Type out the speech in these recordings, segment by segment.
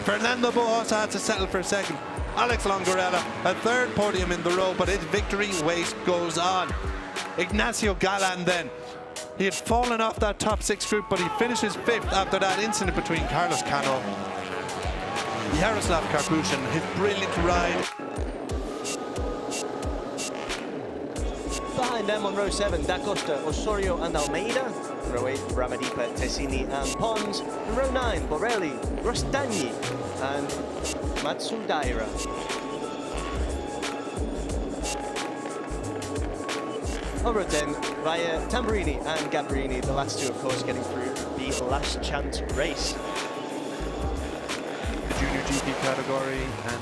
Fernando Bojosa had to settle for second. Alex Longarella, a third podium in the row, but his victory wait goes on. Ignacio Galan then. He had fallen off that top 6 group, but he finishes 5th after that incident between Carlos Cano, Jaroslav Karpushin, his brilliant ride. Behind them on row 7, Da Costa, Osorio and Almeida. Row 8, Ramadipa, Tessini and Pons. And row 9, Borelli, Rostagni and Matsudaira. On row 10, Raya, Tamburini and Gabrini, the last two of course getting through the last chance race. The Junior GP category, and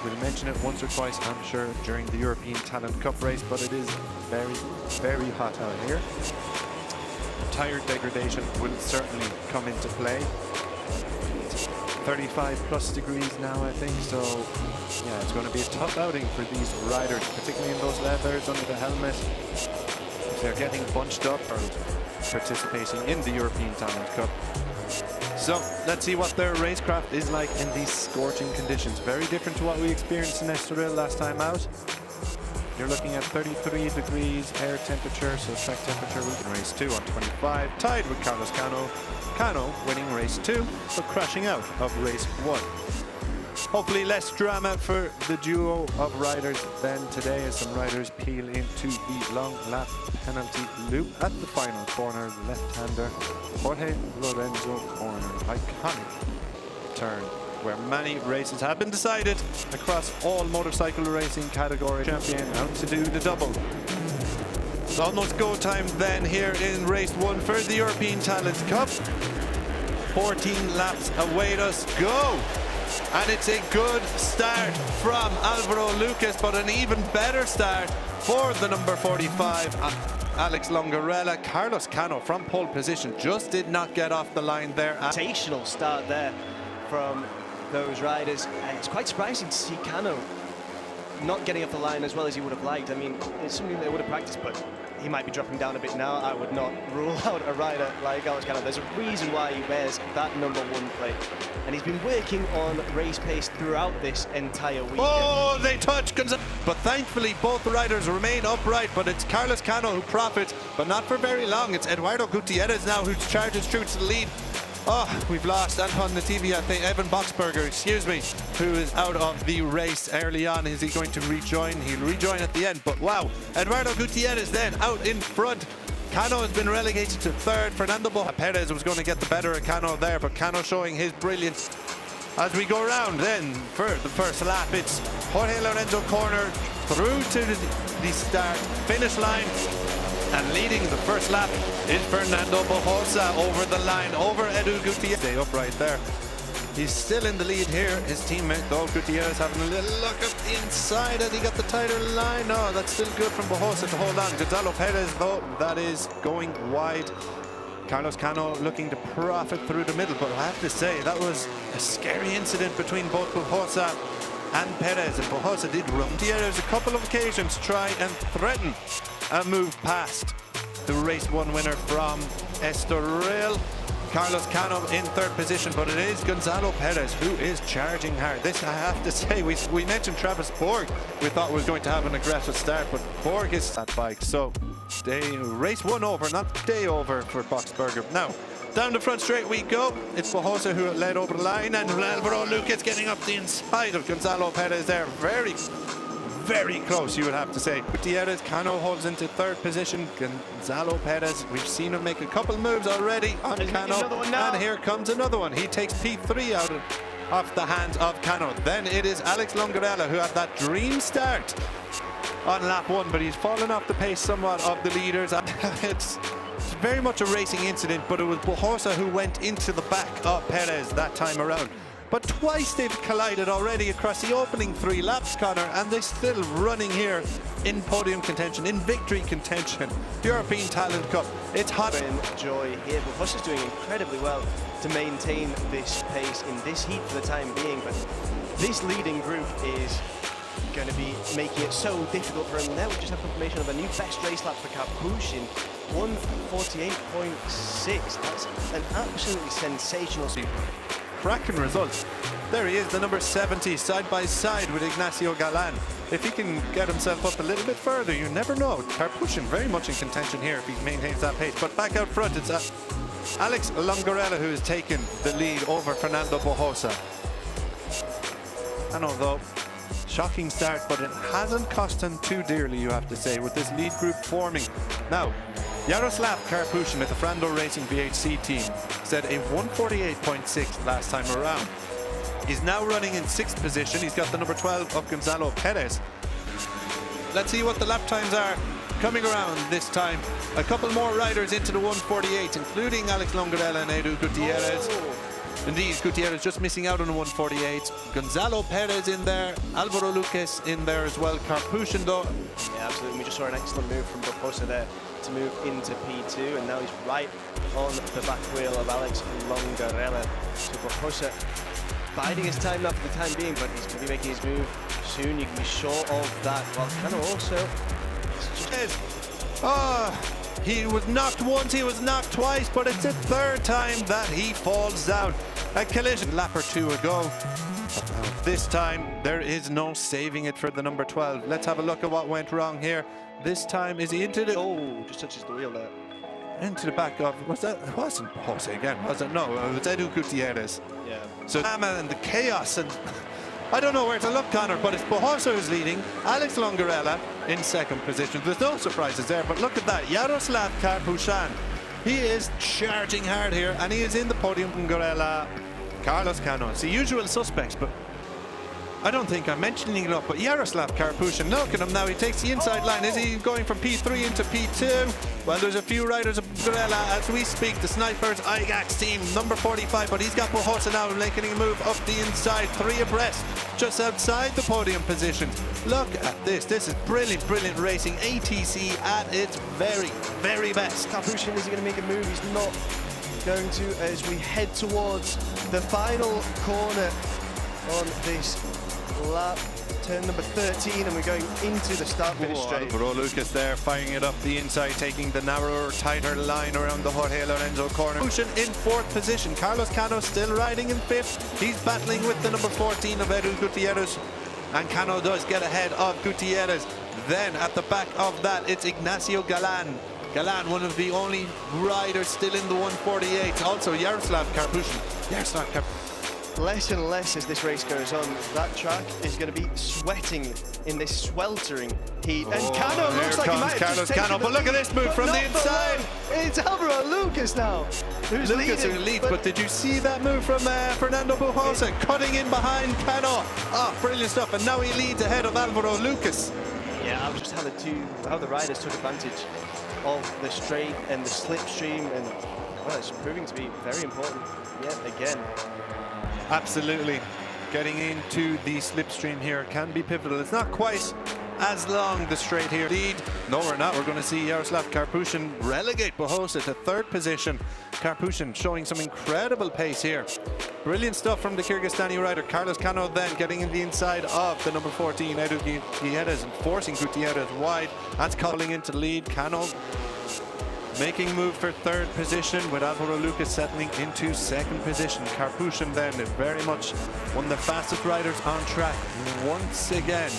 we'll mention it once or twice, I'm sure, during the European Talent Cup race, but it is very, very hot out here. Tire degradation will certainly come into play. It's 35+ degrees now, I think, so yeah, it's going to be a tough outing for these riders, particularly in those leathers under the helmet. If they're getting bunched up or participating in the European Talent Cup. So let's see what their racecraft is like in these scorching conditions. Very different to what we experienced in Estoril last time out. You're looking at 33 degrees air temperature, so track temperature in race 2 on 25, tied with Carlos Cano. Cano winning race 2, but crashing out of race 1. Hopefully less drama for the duo of riders than today, as some riders peel into the long lap penalty loop at the final corner. The left-hander Jorge Lorenzo corner, iconic turn where many races have been decided across all motorcycle racing categories. Champion out to do the double. It's almost go time then here in race 1 for the European Talent Cup. 14 laps await us. Go! And it's a good start from Alvaro Lucas, but an even better start for the number 45, Alex Longarella. Carlos Cano from pole position just did not get off the line there. Sensational start there from those riders, and it's quite surprising to see Cano not getting off the line as well as he would have liked. I mean, it's something they would have practiced, but he might be dropping down a bit now. I would not rule out a rider like Alex Cano. There's a reason why he wears that number 1 plate, and he's been working on race pace throughout this entire weekend. Oh, they touch, but thankfully both the riders remain upright, but it's Carlos Cano who profits, but not for very long. It's Eduardo Gutierrez now who charges through to the lead. Oh, we've lost Anton Nativi, I think, Evan Boxberger, excuse me, who is out of the race early on. Is he going to rejoin? He'll rejoin at the end, but wow. Eduardo Gutierrez then out in front. Cano has been relegated to 3rd. Fernando Perez was going to get the better of Cano there, but Cano showing his brilliance. As we go around then for the first lap, it's Jorge Lorenzo corner through to the start finish line. And leading the first lap is Fernando Bojosa over the line, over Edu Gutierrez. Stay upright there. He's still in the lead here. His teammate, though, Gutierrez, having a little look up the inside as he got the tighter line. No, that's still good from Bojosa to hold on. Gonzalo Perez, though, that is going wide. Carlos Cano looking to profit through the middle, but I have to say, that was a scary incident between both Bojosa and Perez, and Bojosa did run Gutierrez a couple of occasions try and threaten a move past the race 1 winner from Estoril. Carlos Cano in 3rd position, but it is Gonzalo Perez who is charging hard. This, I have to say, we mentioned Travis Borg. We thought was going to have an aggressive start, but Borg is that bike. So race 1 over, not day over for Boxberger. Now, down the front straight we go. It's Bojosa who led over the line, and Alvaro Lucas getting up the inside of Gonzalo Perez there. Very close, you would have to say. Gutierrez, Cano holds into 3rd position. Gonzalo Perez, we've seen him make a couple moves already on Cano, and here comes another one. He takes P3 out off the hands of Cano. Then it is Alex Longarella who had that dream start on lap 1, but he's fallen off the pace somewhat of the leaders. It's very much a racing incident, but it was Bojosa who went into the back of Perez that time around. But twice they've collided already across the opening 3 laps, Connor, and they're still running here in podium contention, in victory contention. The European Talent Cup, it's hot. Joy here, but Bojosa's doing incredibly well to maintain this pace in this heat for the time being, but this leading group is going to be making it so difficult for him. Now we just have confirmation of a new best race lap for Karpushin, 1:48.6. That's an absolutely sensational speed. cracking result. There he is, the number 70, side by side with Ignacio Galan. If he can get himself up a little bit further, you never know. Karpushin very much in contention here if he maintains that pace. But back out front, it's Alex Longarella who has taken the lead over Fernando Bojosa. I know though, shocking start, but it hasn't cost him too dearly, you have to say, with this lead group forming. Now, Yaroslav Karpushin at the Frando Racing VHC team said a 148.6 last time around. He's now running in 6th position. He's got the number 12 of Gonzalo Perez. Let's see what the lap times are coming around this time. A couple more riders into the 148, including Alex Longarella and Edu Gutierrez. Indeed, Gutierrez just missing out on the 148. Gonzalo Perez in there, Alvaro Lucas in there as well. Karpushin though. Yeah, absolutely. We just saw an excellent move from Bojosa there to move into P2, and now he's right on the back wheel of Alex Longarella. So Bojosa biding his time now for the time being, but he's going to be making his move soon. You can be sure of that. While Cano also. He was knocked once, he was knocked twice, but it's the 3rd time that he falls down. A collision lap or 2 ago. This time, there is no saving it for the number 12. Let's have a look at what went wrong here. This time, is he into the... Oh, just touches the wheel there. Into the back of... Was that... It wasn't Jose again, was it? No, it was Edu Gutierrez. Yeah. So, and the chaos, and... I don't know where to look, Connor, but it's Bojosa who's leading. Alex Longarella in 2nd position. There's no surprises there, but look at that. Yaroslav Karpushin. He is charging hard here, and he is in the podium. Longarella, Carlos Cano. It's the usual suspects, but I don't think I'm mentioning it up, but Yaroslav Karpushin, look at him now. He takes the inside line. Is he going from P3 into P2? Well, there's a few riders of Longarella as we speak. The Snipers IGAX team, number 45, but he's got Bojosa now making a move up the inside, 3 abreast, just outside the podium position. Look at this. This is brilliant, brilliant racing. ATC at its very, very best. Karpushin, is he going to make a move? He's not going to, as we head towards the final corner on this lap, turn number 13, and we're going into the start-finish straight. Alvaro Lucas there, firing it up the inside, taking the narrower, tighter line around the Jorge Lorenzo corner. Karpushin in 4th position. Carlos Cano still riding in 5th. He's battling with the number 14 of Edu Gutierrez, and Cano does get ahead of Gutierrez. Then at the back of that, it's Ignacio Galan. Galan, one of the only riders still in the 148. Also Yaroslav Karpushin. Yaroslav Karpushin. Less and less as this race goes on. That track is going to be sweating in this sweltering heat. And Cano looks like he might have Carlos just Cano, but look at this move from the inside. It's Alvaro Lucas now, who's Lucas leading. who leads, but did you see that move from Fernando Bojosa cutting in behind Cano? Oh, brilliant stuff, and now he leads ahead of Alvaro Lucas. Yeah, I was just how the riders took advantage of the straight and the slipstream, and well, it's proving to be very important yet again. Absolutely. Getting into the slipstream here can be pivotal. It's not quite as long, the straight here. Lead. No, we're not. We're going to see Yaroslav Karpushin relegate Bojosa to 3rd position. Karpushin showing some incredible pace here. Brilliant stuff from the Kyrgyzstani rider. Carlos Cano then getting in the inside of the number 14, Edu Gutierrez, and forcing Gutierrez wide. That's calling into the lead. Cano making move for 3rd position, with Alvaro Lucas settling into 2nd position. Karpushin then is very much one of the fastest riders on track once again.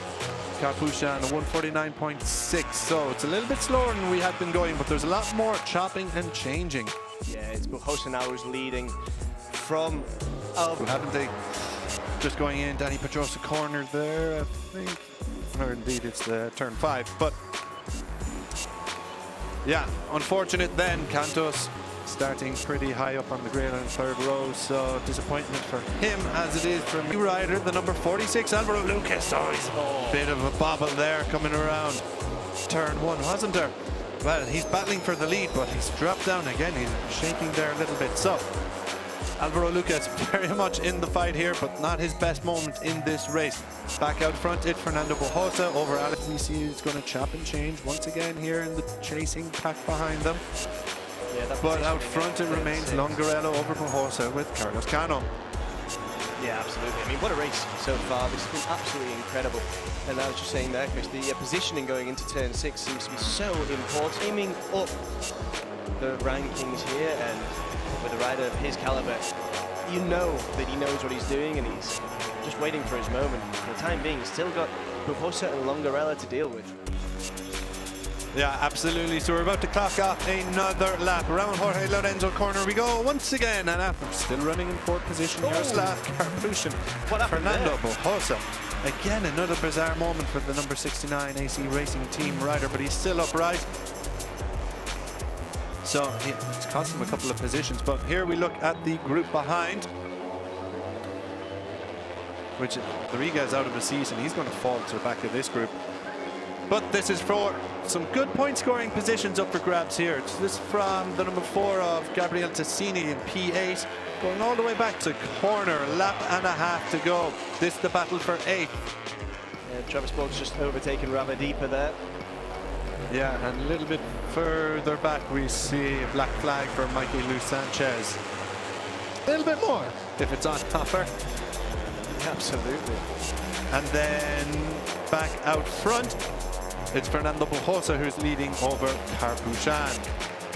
Karpushin, a 149.6, so it's a little bit slower than we had been going, but there's a lot more chopping and changing. Yeah, it's Bojosa now who's leading from... haven't they? Just going in, Danny Pedrosa corner there, I think. Or indeed, it's the turn 5, but yeah, unfortunate then. Cantos starting pretty high up on the grid on 3rd row, so disappointment for him as it is for the rider, the number 46, Alvaro Lucas. Oh, he's a bit of a bobble there coming around turn 1, wasn't there? Well, he's battling for the lead, but he's dropped down again. He's shaking there a little bit. So Alvaro Lucas very much in the fight here, but not his best moment in this race. Back out front, it's Fernando Bojosa over Alex. We see he's going to chop and change once again here in the chasing pack behind them. Yeah, but out front it remains Longarella over Bojosa with Carlos Cano. Yeah, absolutely. I mean, what a race so far. This has been absolutely incredible. And I was just saying there, Chris, the positioning going into turn 6 seems to be so important. Aiming up the rankings here, and with a rider of his caliber, you know that he knows what he's doing and he's just waiting for his moment. For the time being, he's still got Pungkas and Longarella to deal with. Yeah, absolutely. So we're about to clock off another lap. Around Jorge Lorenzo corner we go once again. And after still running in fourth position, Jaroslav Karpushin. Fernando Bojosa. Again, another bizarre moment for the number 69 AC Racing Team rider, but he's still upright. So it's cost him a couple of positions. But here we look at the group behind, which Rodriguez out of the season. He's going to fall to the back of this group. But this is for some good point scoring positions up for grabs here. It's this from the number 4 of Gabriel Tassini in P8, going all the way back to corner, lap and a half to go. This is the battle for 8th. Travis Boat's just overtaken Ravadipa there. Yeah, and a little bit further back we see a black flag for Mikey Luis Sanchez. A little bit more if it's on offer. Absolutely. And then back out front, it's Fernando Bojosa who's leading over Karpushin.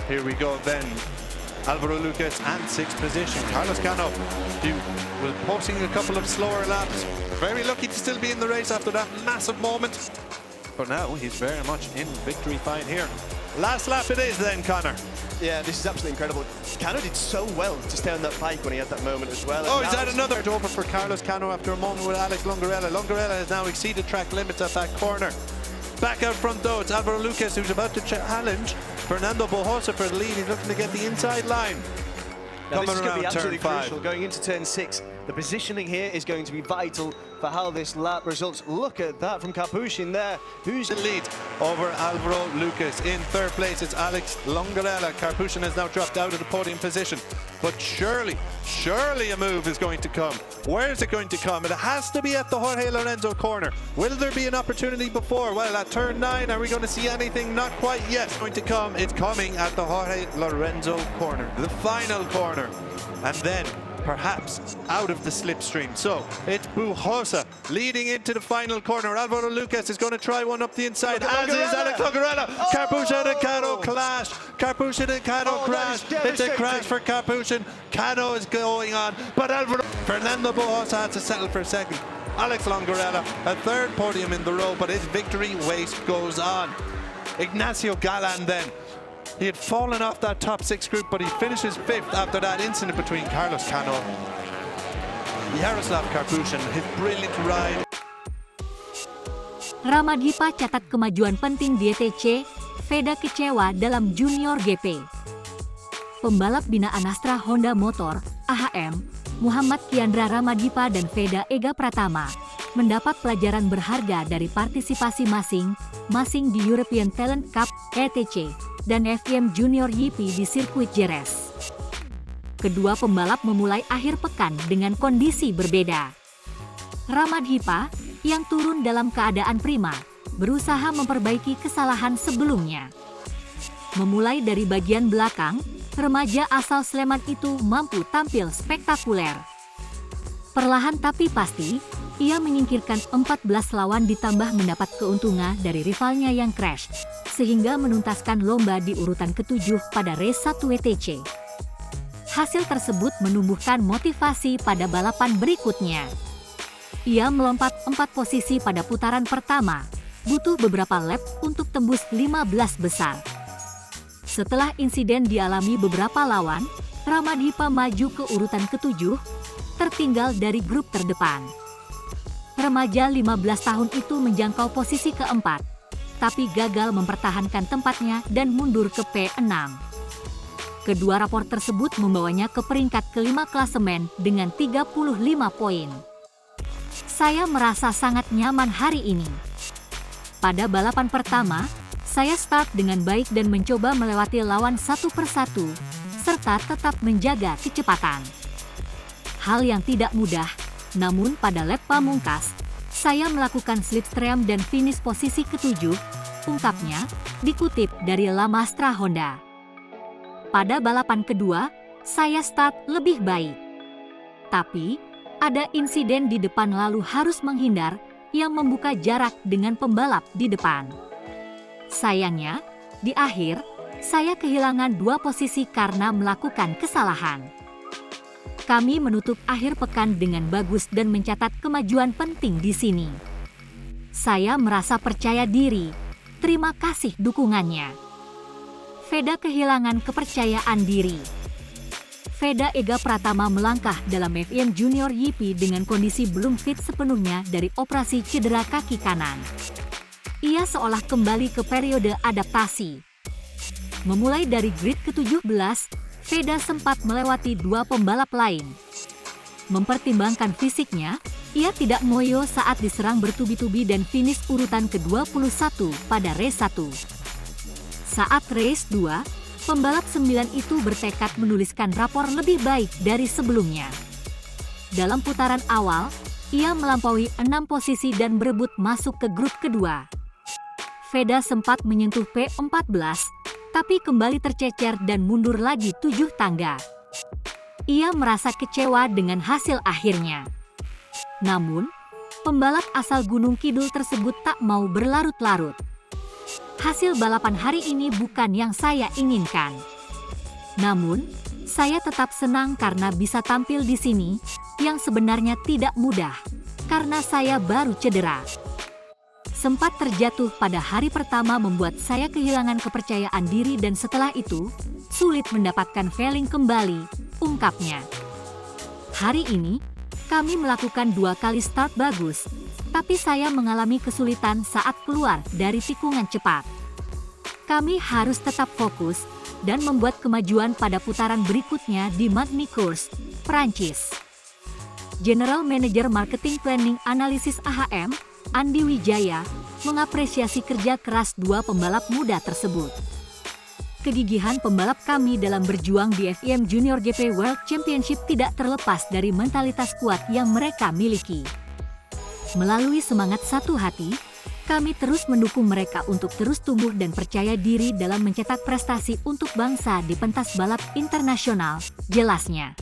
Here we go then. Alvaro Lucas and 6th position. Carlos Cano, he was posting a couple of slower laps. Very lucky to still be in the race after that massive moment. But now he's very much in victory fight here. Last lap it is then, Connor. Yeah, this is absolutely incredible. Cano did so well to stay on that bike when he had that moment as well. Oh, he's had another over for Carlos Cano after a moment with Alex Longarella. Longarella has now exceeded track limits at that corner. Back out front though, it's Alvaro Lucas who's about to challenge Fernando Bojosa for the lead. He's looking to get the inside line. Now, this is going to be absolutely turn 5. crucial going into turn 6. The positioning here is going to be vital for how this lap results. Look at that from Karpushin there. Who's The lead over Alvaro Lucas. In 3rd place, it's Alex Longarella. Karpushin has now dropped out of the podium position. But surely a move is going to come. Where is it going to come? It has to be at the Jorge Lorenzo corner. Will there be an opportunity before? Well, at turn 9, are we going to see anything? Not quite yet. It's going to come. It's coming at the Jorge Lorenzo corner. The final corner. And then perhaps out of the slipstream. So it's Bojosa leading into the final corner. Alvaro Lucas is going to try one up the inside, as is Alex Longarella. Oh! Karpushin and Cano clash. Karpushin and Cano crash. It's a crash for Karpushin. Cano is going on, but Fernando Bojosa had to settle for 2nd. Alex Longarella, a 3rd podium in the row, but his victory race goes on. Ignacio Galan then. He had fallen off that top 6 group, but he finishes 5th after that incident between Carlos Cano, Jaroslav Karpushin, his brilliant ride. Ramadhipa catat kemajuan penting di ETC, Veda kecewa dalam Junior GP. Pembalap binaan Astra Honda Motor, AHM, Muhammad Kiandra Ramadhipa dan Veda Ega Pratama, mendapat pelajaran berharga dari partisipasi masing-masing di European Talent Cup, ETC, dan FIM Junior GP di sirkuit Jerez. Kedua pembalap memulai akhir pekan dengan kondisi berbeda. Ramadhipa, yang turun dalam keadaan prima, berusaha memperbaiki kesalahan sebelumnya. Memulai dari bagian belakang, remaja asal Sleman itu mampu tampil spektakuler. Perlahan tapi pasti, ia menyingkirkan 14 lawan ditambah mendapat keuntungan dari rivalnya yang crash, sehingga menuntaskan lomba di urutan ke-7 pada race 1 WTC. Hasil tersebut menumbuhkan motivasi pada balapan berikutnya. Ia melompat 4 posisi pada putaran pertama, butuh beberapa lap untuk tembus 15 besar. Setelah insiden dialami beberapa lawan, Ramadhipa maju ke urutan ke-7, tertinggal dari grup terdepan. Remaja 15 tahun itu menjangkau posisi keempat, tapi gagal mempertahankan tempatnya dan mundur ke P6. Kedua rapor tersebut membawanya ke peringkat kelima klasemen dengan 35 poin. Saya merasa sangat nyaman hari ini. Pada balapan pertama, saya start dengan baik dan mencoba melewati lawan satu persatu, serta tetap menjaga kecepatan. Hal yang tidak mudah, namun pada lap pamungkas, saya melakukan slipstream dan finish posisi ke-7, ungkapnya, dikutip dari Lamastra Honda. Pada balapan kedua, saya start lebih baik. Tapi, ada insiden di depan lalu harus menghindar yang membuka jarak dengan pembalap di depan. Sayangnya, di akhir, saya kehilangan 2 posisi karena melakukan kesalahan. Kami menutup akhir pekan dengan bagus dan mencatat kemajuan penting di sini. Saya merasa percaya diri. Terima kasih dukungannya. Veda kehilangan kepercayaan diri. Veda Ega Pratama melangkah dalam F1 Junior GP dengan kondisi belum fit sepenuhnya dari operasi cedera kaki kanan. Ia seolah kembali ke periode adaptasi. Memulai dari grid ke-17, Veda sempat melewati 2 pembalap lain. Mempertimbangkan fisiknya, ia tidak ngoyo saat diserang bertubi-tubi dan finish urutan ke-21 pada race 1. Saat race 2, pembalap 9 itu bertekad menuliskan rapor lebih baik dari sebelumnya. Dalam putaran awal, ia melampaui 6 posisi dan berebut masuk ke grup kedua. Veda sempat menyentuh P14, tapi kembali tercecer dan mundur lagi 7 tangga. Ia merasa kecewa dengan hasil akhirnya. Namun, pembalap asal Gunung Kidul tersebut tak mau berlarut-larut. Hasil balapan hari ini bukan yang saya inginkan. Namun, saya tetap senang karena bisa tampil di sini, yang sebenarnya tidak mudah, karena saya baru cedera. Sempat terjatuh pada hari pertama membuat saya kehilangan kepercayaan diri dan setelah itu, sulit mendapatkan feeling kembali, ungkapnya. Hari ini, kami melakukan 2 kali start bagus, tapi saya mengalami kesulitan saat keluar dari tikungan cepat. Kami harus tetap fokus dan membuat kemajuan pada putaran berikutnya di Magny-Cours, Prancis. General Manager Marketing Planning Analisis AHM, Andi Wijaya, mengapresiasi kerja keras 2 pembalap muda tersebut. Kegigihan pembalap kami dalam berjuang di F1 Junior GP World Championship tidak terlepas dari mentalitas kuat yang mereka miliki. Melalui semangat satu hati, kami terus mendukung mereka untuk terus tumbuh dan percaya diri dalam mencetak prestasi untuk bangsa di pentas balap internasional, jelasnya.